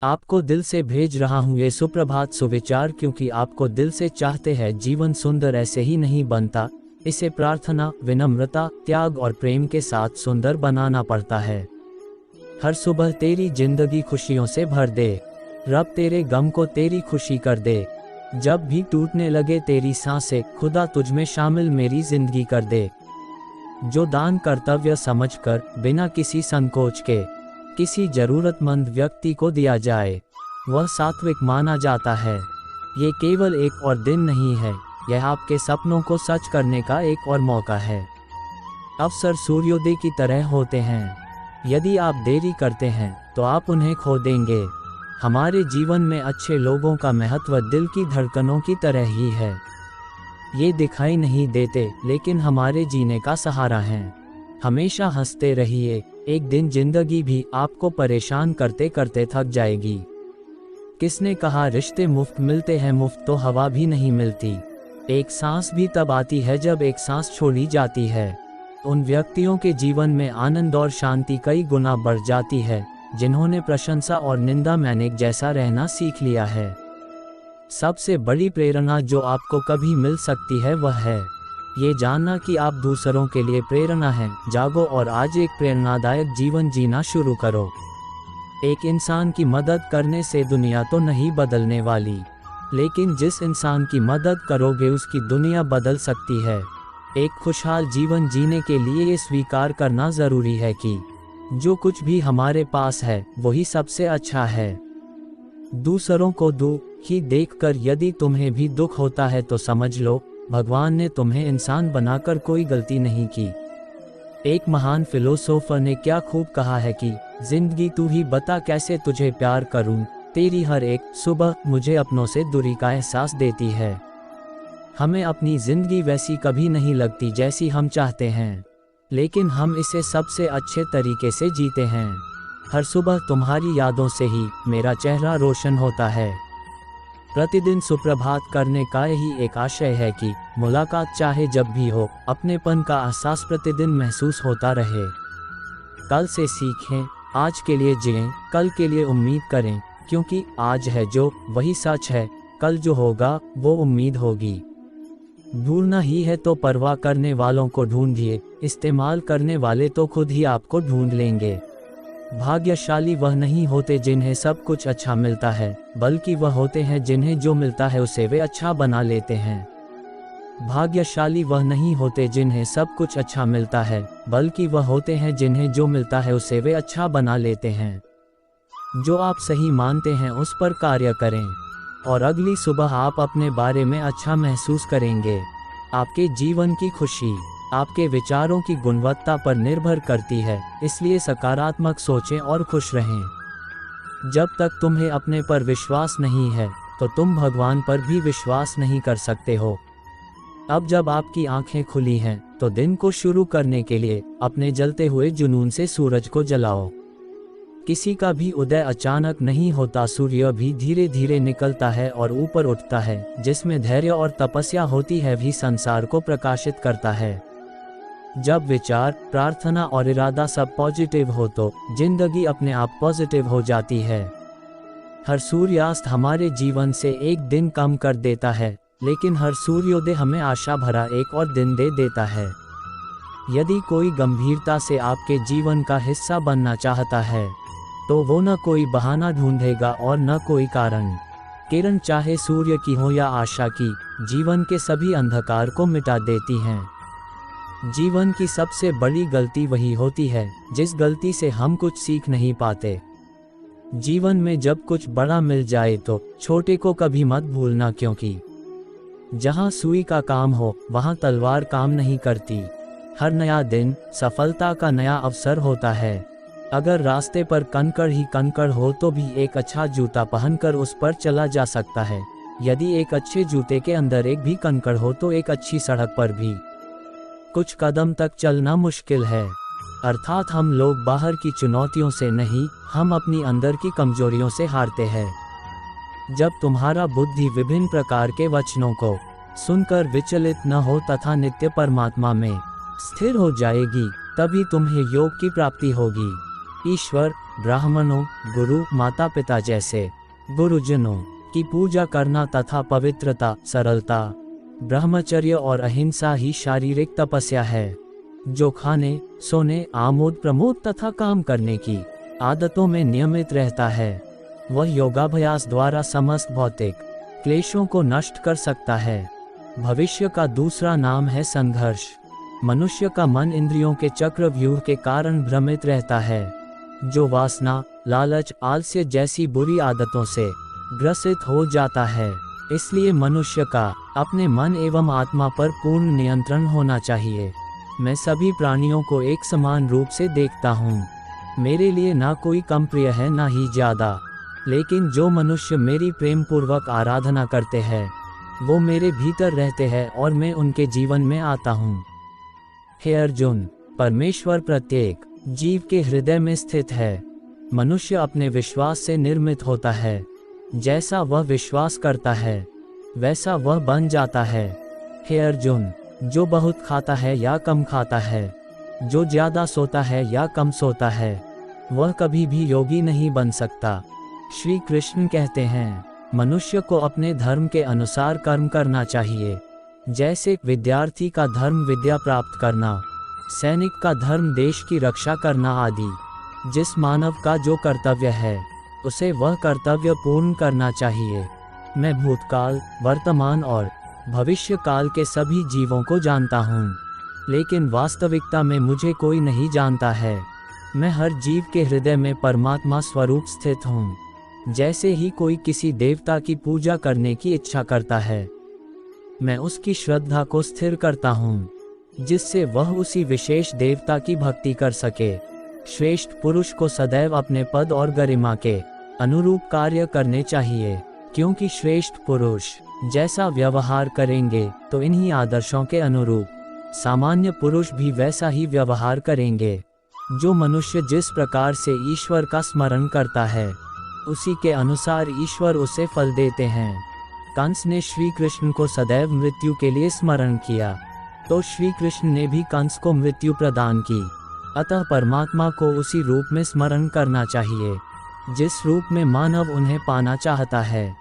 आपको दिल से भेज रहा हूँ ये सुप्रभात सुविचार, क्योंकि आपको दिल से चाहते हैं। जीवन सुंदर ऐसे ही नहीं बनता, इसे प्रार्थना, विनम्रता, त्याग और प्रेम के साथ सुंदर बनाना पड़ता है। हर सुबह तेरी जिंदगी खुशियों से भर दे, रब तेरे गम को तेरी खुशी कर दे। जब भी टूटने लगे तेरी सांसें, खुदा तुझमें शामिल मेरी जिंदगी कर दे। जो दान कर्तव्य समझकर बिना किसी संकोच के किसी जरूरतमंद व्यक्ति को दिया जाए, वह सात्विक माना जाता है। ये केवल एक और दिन नहीं है, यह आपके सपनों को सच करने का एक और मौका है। अवसर सूर्योदय की तरह होते हैं, यदि आप देरी करते हैं तो आप उन्हें खो देंगे। हमारे जीवन में अच्छे लोगों का महत्व दिल की धड़कनों की तरह ही है। ये दिखाई नहीं देते, लेकिन हमारे जीने का सहारा हैं। हमेशा हंसते रहिए, एक दिन जिंदगी भी आपको परेशान करते करते थक जाएगी। किसने कहा रिश्ते मुफ्त मिलते हैं? मुफ्त तो हवा भी नहीं मिलती। एक सांस भी तब आती है जब एक सांस छोड़ी जाती है। उन व्यक्तियों के जीवन में आनंद और शांति कई गुना बढ़ जाती है, जिन्होंने प्रशंसा और निंदा मैनेज जैसा रहना सीख लिया है। सबसे बड़ी प्रेरणा जो आपको कभी मिल सकती है वह है ये जानना कि आप दूसरों के लिए प्रेरणा हैं। जागो और आज एक प्रेरणादायक जीवन जीना शुरू करो। एक इंसान की मदद करने से दुनिया तो नहीं बदलने वाली, लेकिन जिस इंसान की मदद करोगे उसकी दुनिया बदल सकती है। एक खुशहाल जीवन जीने के लिए ये स्वीकार करना ज़रूरी है कि जो कुछ भी हमारे पास है वही सबसे अच्छा है। दूसरों को दुखी देखकर यदि तुम्हें भी दुख होता है तो समझ लो भगवान ने तुम्हें इंसान बनाकर कोई गलती नहीं की। एक महान फिलोसोफर ने क्या खूब कहा है कि जिंदगी तू ही बता कैसे तुझे प्यार करूं, तेरी हर एक सुबह मुझे अपनों से दूरी का एहसास देती है। हमें अपनी जिंदगी वैसी कभी नहीं लगती जैसी हम चाहते हैं, लेकिन हम इसे सबसे अच्छे तरीके से जीते हैं। हर सुबह तुम्हारी यादों से ही मेरा चेहरा रोशन होता है। प्रतिदिन सुप्रभात करने का यही एक आशय है कि मुलाकात चाहे जब भी हो, अपनेपन का एहसास प्रतिदिन महसूस होता रहे। कल से सीखें, आज के लिए जिएं, कल के लिए उम्मीद करें, क्योंकि आज है जो वही सच है, कल जो होगा वो उम्मीद होगी। ढूंढना ही है तो परवाह करने वालों को ढूंढिए, इस्तेमाल करने वाले तो खुद ही आपको ढूंढ लेंगे। भाग्यशाली वह नहीं होते जिन्हें सब कुछ अच्छा मिलता है, बल्कि वह होते हैं जिन्हें जो मिलता है उसे वे अच्छा बना लेते हैं। भाग्यशाली वह नहीं होते जिन्हें सब कुछ अच्छा मिलता है, बल्कि वह होते हैं जिन्हें जो मिलता है उसे वे अच्छा बना लेते हैं। जो आप सही मानते हैं उस पर कार्य करें, और अगली सुबह आप अपने बारे में अच्छा महसूस करेंगे। आपके जीवन की खुशी आपके विचारों की गुणवत्ता पर निर्भर करती है, इसलिए सकारात्मक सोचें और खुश रहें। जब तक तुम्हें अपने पर विश्वास नहीं है तो तुम भगवान पर भी विश्वास नहीं कर सकते हो। अब जब आपकी आंखें खुली हैं तो दिन को शुरू करने के लिए अपने जलते हुए जुनून से सूरज को जलाओ। किसी का भी उदय अचानक नहीं होता, सूर्य भी धीरे धीरे निकलता है और ऊपर उठता है। जिसमें धैर्य और तपस्या होती है भी संसार को प्रकाशित करता है। जब विचार, प्रार्थना और इरादा सब पॉजिटिव हो तो जिंदगी अपने आप पॉजिटिव हो जाती है। हर सूर्यास्त हमारे जीवन से एक दिन कम कर देता है, लेकिन हर सूर्योदय हमें आशा भरा एक और दिन दे देता है। यदि कोई गंभीरता से आपके जीवन का हिस्सा बनना चाहता है तो वो न कोई बहाना ढूंढेगा और न कोई कारण। किरण चाहे सूर्य की हो या आशा की, जीवन के सभी अंधकार को मिटा देती हैं। जीवन की सबसे बड़ी गलती वही होती है जिस गलती से हम कुछ सीख नहीं पाते। जीवन में जब कुछ बड़ा मिल जाए तो छोटे को कभी मत भूलना, क्योंकि जहां सुई का काम हो वहां तलवार काम नहीं करती। हर नया दिन सफलता का नया अवसर होता है। अगर रास्ते पर कंकड़ ही कंकड़ हो तो भी एक अच्छा जूता पहनकर उस पर चला जा सकता है। यदि एक अच्छे जूते के अंदर एक भी कंकड़ हो तो एक अच्छी सड़क पर भी कुछ कदम तक चलना मुश्किल है। अर्थात हम लोग बाहर की चुनौतियों से नहीं, हम अपनी अंदर की कमजोरियों से हारते हैं। जब तुम्हारा बुद्धि विभिन्न प्रकार के वचनों को सुनकर विचलित न हो तथा नित्य परमात्मा में स्थिर हो जाएगी, तभी तुम्हें योग की प्राप्ति होगी। ईश्वर, ब्राह्मणों, गुरु, माता पिता जैसे गुरुजनों की पूजा करना तथा पवित्रता, सरलता, ब्रह्मचर्य और अहिंसा ही शारीरिक तपस्या है। जो खाने, सोने, आमोद प्रमोद तथा काम करने की आदतों में नियमित रहता है, वह योगाभ्यास द्वारा समस्त भौतिक क्लेशों को नष्ट कर सकता है। भविष्य का दूसरा नाम है संघर्ष। मनुष्य का मन इंद्रियों के चक्रव्यूह के कारण भ्रमित रहता है, जो वासना, लालच, आलस्य जैसी बुरी आदतों से ग्रसित हो जाता है। इसलिए मनुष्य का अपने मन एवं आत्मा पर पूर्ण नियंत्रण होना चाहिए। मैं सभी प्राणियों को एक समान रूप से देखता हूँ। मेरे लिए ना कोई कम प्रिय है ना ही ज़्यादा, लेकिन जो मनुष्य मेरी प्रेम पूर्वक आराधना करते हैं, वो मेरे भीतर रहते हैं और मैं उनके जीवन में आता हूँ। हे अर्जुन, परमेश्वर प्रत्येक जीव के हृदय में स्थित है। मनुष्य अपने विश्वास से निर्मित होता है। जैसा वह विश्वास करता है, वैसा वह बन जाता है। हे अर्जुन, जो बहुत खाता है या कम खाता है, जो ज़्यादा सोता है या कम सोता है, वह कभी भी योगी नहीं बन सकता। श्री कृष्ण कहते हैं, मनुष्य को अपने धर्म के अनुसार कर्म करना चाहिए। जैसे विद्यार्थी का धर्म विद्या प्राप्त करना, सैनिक का धर्म देश की रक्षा करना आदि। जिस मानव का जो कर्तव्य है, उसे वह कर्तव्य पूर्ण करना चाहिए। मैं भूतकाल, वर्तमान और भविष्य काल के सभी जीवों को जानता हूँ, लेकिन वास्तविकता में मुझे कोई नहीं जानता है। मैं हर जीव के हृदय में परमात्मा स्वरूप स्थित हूँ। जैसे ही कोई किसी देवता की पूजा करने की इच्छा करता है, मैं उसकी श्रद्धा को स्थिर करता हूँ, जिससे वह उसी विशेष देवता की भक्ति कर सके। श्रेष्ठ पुरुष को सदैव अपने पद और गरिमा के अनुरूप कार्य करने चाहिए, क्योंकि श्रेष्ठ पुरुष जैसा व्यवहार करेंगे तो इन्हीं आदर्शों के अनुरूप सामान्य पुरुष भी वैसा ही व्यवहार करेंगे। जो मनुष्य जिस प्रकार से ईश्वर का स्मरण करता है, उसी के अनुसार ईश्वर उसे फल देते हैं। कंस ने श्री कृष्ण को सदैव मृत्यु के लिए स्मरण किया, तो श्री कृष्ण ने भी कंस को मृत्यु प्रदान की। अतः परमात्मा को उसी रूप में स्मरण करना चाहिए, जिस रूप में मानव उन्हें पाना चाहता है।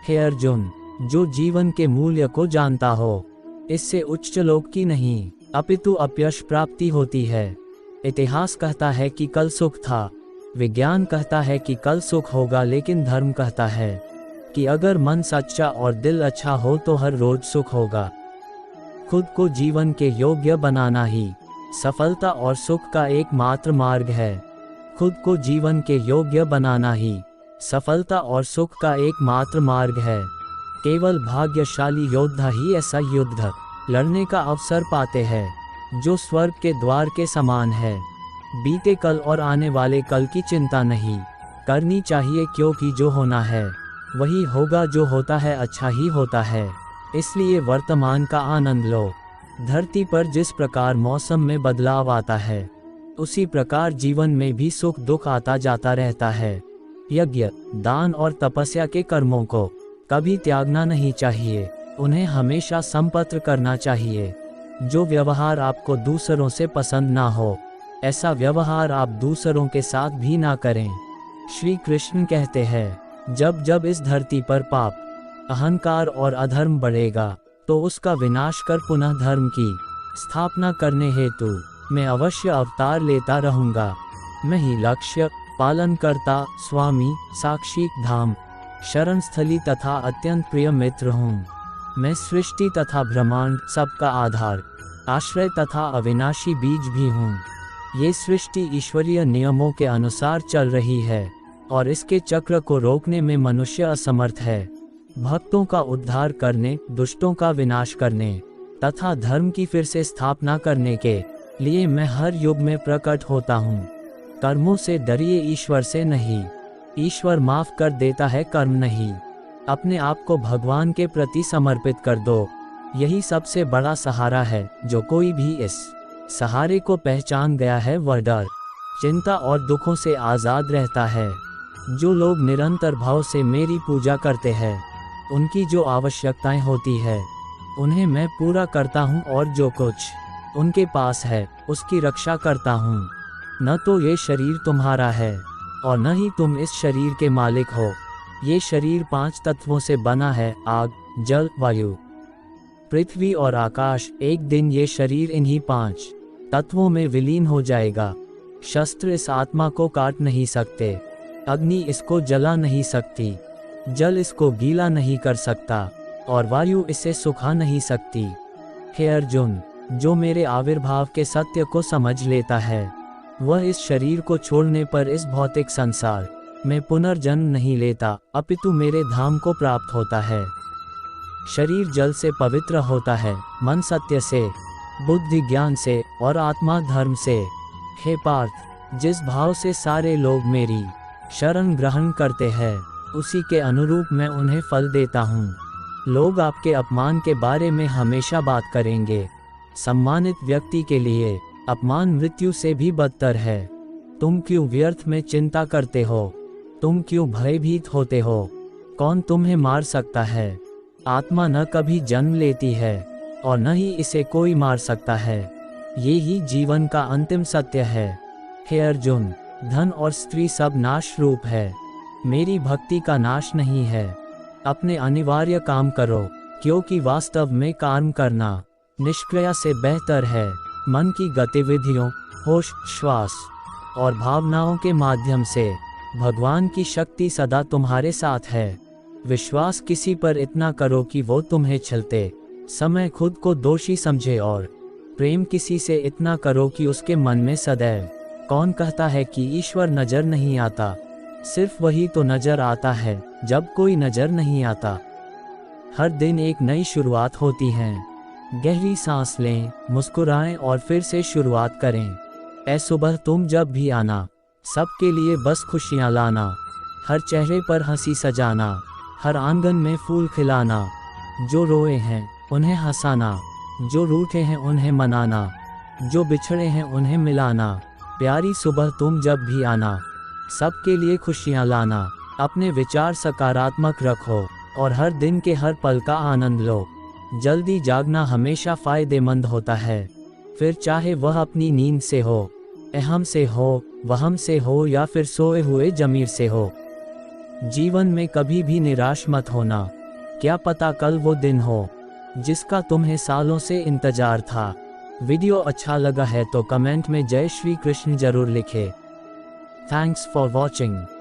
हे अर्जुन, जो जीवन के मूल्य को जानता हो, इससे उच्च लोक की नहीं, अपितु अपयश प्राप्ति होती है। इतिहास कहता है कि कल सुख था, विज्ञान कहता है कि कल सुख होगा, लेकिन धर्म कहता है कि अगर मन सच्चा और दिल अच्छा हो तो हर रोज सुख होगा। खुद को जीवन के योग्य बनाना ही सफलता और सुख का एकमात्र मार्ग है। खुद को जीवन के योग्य बनाना ही सफलता और सुख का एकमात्र मार्ग है। केवल भाग्यशाली योद्धा ही ऐसा युद्ध लड़ने का अवसर पाते हैं, जो स्वर्ग के द्वार के समान है। बीते कल और आने वाले कल की चिंता नहीं करनी चाहिए, क्योंकि जो होना है वही होगा। जो होता है अच्छा ही होता है, इसलिए वर्तमान का आनंद लो। धरती पर जिस प्रकार मौसम में बदलाव आता है, उसी प्रकार जीवन में भी सुख दुख आता जाता रहता है। यज्ञ, दान और तपस्या के कर्मों को कभी त्यागना नहीं चाहिए, उन्हें हमेशा संपत्र करना चाहिए। जो व्यवहार आपको दूसरों से पसंद ना हो, ऐसा व्यवहार आप दूसरों के साथ भी ना करें। श्री कृष्ण कहते हैं, जब जब इस धरती पर पाप, अहंकार और अधर्म बढ़ेगा, तो उसका विनाश कर पुनः धर्म की स्थापना करने हेतु मैं अवश्य अवतार लेता रहूँगा। मैं ही लक्ष्य, पालनकर्ता, स्वामी, साक्षी, धाम, शरण स्थली तथा अत्यंत प्रिय मित्र हूँ। मैं सृष्टि तथा ब्रह्मांड सबका आधार, आश्रय तथा अविनाशी बीज भी हूँ। ये सृष्टि ईश्वरीय नियमों के अनुसार चल रही है और इसके चक्र को रोकने में मनुष्य असमर्थ है। भक्तों का उद्धार करने, दुष्टों का विनाश करने तथा धर्म की फिर से स्थापना करने के लिए मैं हर युग में प्रकट होता हूँ। कर्मों से डरिए, ईश्वर से नहीं। ईश्वर माफ कर देता है, कर्म नहीं। अपने आप को भगवान के प्रति समर्पित कर दो, यही सबसे बड़ा सहारा है। जो कोई भी इस सहारे को पहचान गया है, वह डर, चिंता और दुखों से आज़ाद रहता है। जो लोग निरंतर भाव से मेरी पूजा करते हैं, उनकी जो आवश्यकताएं होती है, उन्हें मैं पूरा करता हूँ, और जो कुछ उनके पास है, उसकी रक्षा करता हूँ। न तो ये शरीर तुम्हारा है, और न ही तुम इस शरीर के मालिक हो। ये शरीर 5 तत्वों से बना है, आग, जल, वायु, पृथ्वी और आकाश। एक दिन ये शरीर इन्हीं 5 तत्वों में विलीन हो जाएगा। शस्त्र इस आत्मा को काट नहीं सकते, अग्नि इसको जला नहीं सकती, जल इसको गीला नहीं कर सकता और वायु इसे सुखा नहीं सकती। हे अर्जुन, जो मेरे आविर्भाव के सत्य को समझ लेता है वह इस शरीर को छोड़ने पर इस भौतिक संसार में पुनर्जन्म नहीं लेता, अपितु मेरे धाम को प्राप्त होता है। शरीर जल से पवित्र होता है, मन सत्य से, बुद्धि ज्ञान से और आत्मा धर्म से। हे पार्थ, जिस भाव से सारे लोग मेरी शरण ग्रहण करते हैं उसी के अनुरूप मैं उन्हें फल देता हूँ। लोग आपके अपमान के बारे में हमेशा बात करेंगे। सम्मानित व्यक्ति के लिए अपमान मृत्यु से भी बदतर है। तुम क्यों व्यर्थ में चिंता करते हो? तुम क्यों भयभीत होते हो? कौन तुम्हें मार सकता है? आत्मा न कभी जन्म लेती है और न ही इसे कोई मार सकता है। ये ही जीवन का अंतिम सत्य है। हे अर्जुन, धन और स्त्री सब नाश रूप है, मेरी भक्ति का नाश नहीं है। अपने अनिवार्य काम करो, क्योंकि वास्तव में काम करना निष्क्रिय से बेहतर है। मन की गतिविधियों, होश, श्वास और भावनाओं के माध्यम से भगवान की शक्ति सदा तुम्हारे साथ है। विश्वास किसी पर इतना करो कि वो तुम्हें छलते समय खुद को दोषी समझे और प्रेम किसी से इतना करो कि उसके मन में सदैव कौन कहता है कि ईश्वर नजर नहीं आता। सिर्फ वही तो नजर आता है जब कोई नजर नहीं आता। हर दिन एक नई शुरुआत होती है। गहरी सांस लें, मुस्कुराएं और फिर से शुरुआत करें। ऐ सुबह तुम जब भी आना, सबके लिए बस खुशियां लाना। हर चेहरे पर हंसी सजाना, हर आंगन में फूल खिलाना। जो रोए हैं उन्हें हंसाना, जो रूठे हैं उन्हें मनाना, जो बिछड़े हैं उन्हें मिलाना। प्यारी सुबह तुम जब भी आना, सबके लिए खुशियां लाना। अपने विचार सकारात्मक रखो और हर दिन के हर पल का आनंद लो। जल्दी जागना हमेशा फायदेमंद होता है, फिर चाहे वह अपनी नींद से हो, अहम से हो, वहम से हो या फिर सोए हुए जमीर से हो। जीवन में कभी भी निराश मत होना, क्या पता कल वो दिन हो जिसका तुम्हें सालों से इंतजार था। वीडियो अच्छा लगा है तो कमेंट में जय श्री कृष्ण जरूर लिखें। Thanks for watching.